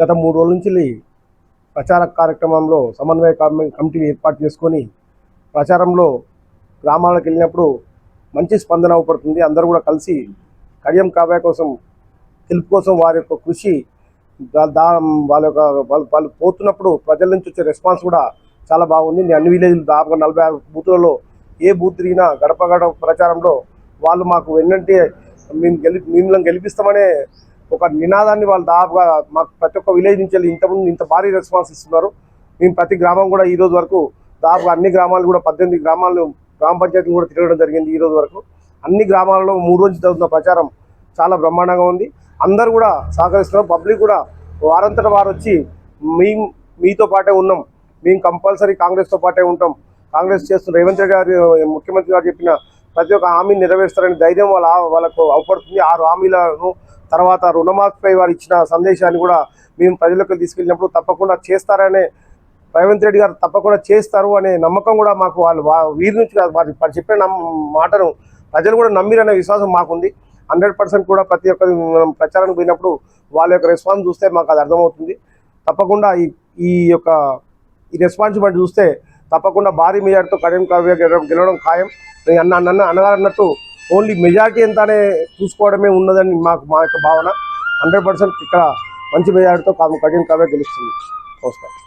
గత 3 రోజుల నుంచి ప్రచార కార్యక్రమంలో సమన్వయ కమిటీని ఏర్పాటు చేసుకొని ప్రచారంలో గ్రామాలకు వెళ్ళినప్పుడు మంచి స్పందన అవపడుతుంది. అందరూ కూడా కలిసి కడియం కావ్య కోసం గెలుపు కోసం వారి యొక్క కృషి వాళ్ళు పోతున్నప్పుడు ప్రజల నుంచి వచ్చే రెస్పాన్స్ కూడా చాలా బాగుంది. నేను అన్ని విలేజ్లు దాదాపుగా 46 బూతులలో ఏ బూత్ తిరిగినా గడప గడప ప్రచారంలో వాళ్ళు మాకు వెన్నంటే మిమ్మల్ని గెలిపిస్తామనే ఒక నినాదాన్ని వాళ్ళు దాదాపుగా మాకు ప్రతి ఒక్క విలేజ్ నుంచి వెళ్ళి ఇంతకుముందు ఇంత భారీ రెస్పాన్స్ ఇస్తున్నారు. మేము ప్రతి గ్రామం కూడా ఈ రోజు వరకు దాదాపుగా అన్ని గ్రామాలు కూడా 18 గ్రామాలు గ్రామ పంచాయతీలు కూడా తిరగడం జరిగింది. ఈ రోజు వరకు అన్ని గ్రామాలలో 3 రోజులు జరుగుతున్న ప్రచారం చాలా బ్రహ్మాండంగా ఉంది. అందరూ కూడా సహకరిస్తున్నారు. పబ్లిక్ కూడా వారంతట వారు వచ్చి మీతో పాటే ఉన్నాం, మేము కంపల్సరీ కాంగ్రెస్తో పాటే ఉంటాం, కాంగ్రెస్ చేస్తున్న రేవంత్ రెడ్డి గారు ముఖ్యమంత్రి గారు చెప్పిన ప్రతి ఒక్క హామీని నెరవేరుస్తారని ధైర్యం వాళ్ళకు అవపడుతుంది. 6 హామీలను తర్వాత రుణమాఫీపై వారు ఇచ్చిన సందేశాన్ని కూడా మేము ప్రజలకు తీసుకెళ్ళినప్పుడు తప్పకుండా చేస్తారనే రేవంత్ రెడ్డి గారు తప్పకుండా చేస్తారు అనే నమ్మకం కూడా మాకు వీరి నుంచి వారు చెప్పిన మాటను ప్రజలు కూడా నమ్మిరనే విశ్వాసం మాకుంది. 100% కూడా ప్రతి ఒక్కరి ప్రచారానికి పోయినప్పుడు వాళ్ళ యొక్క రెస్పాన్స్ చూస్తే మాకు అది అర్థమవుతుంది. తప్పకుండా ఈ రెస్పాన్స్ బట్టి చూస్తే తప్పకుండా భారీ మెజార్టీతో కడియం కావ్య గెలవడం ఖాయం. అన్నట్టు ఓన్లీ మెజార్టీ ఎంతనే చూసుకోవడమే ఉన్నదని మా యొక్క భావన. 100% ఇక్కడ మంచి మెజార్టీతో కడియం కావ్య గెలుస్తుంది. నమస్కారం.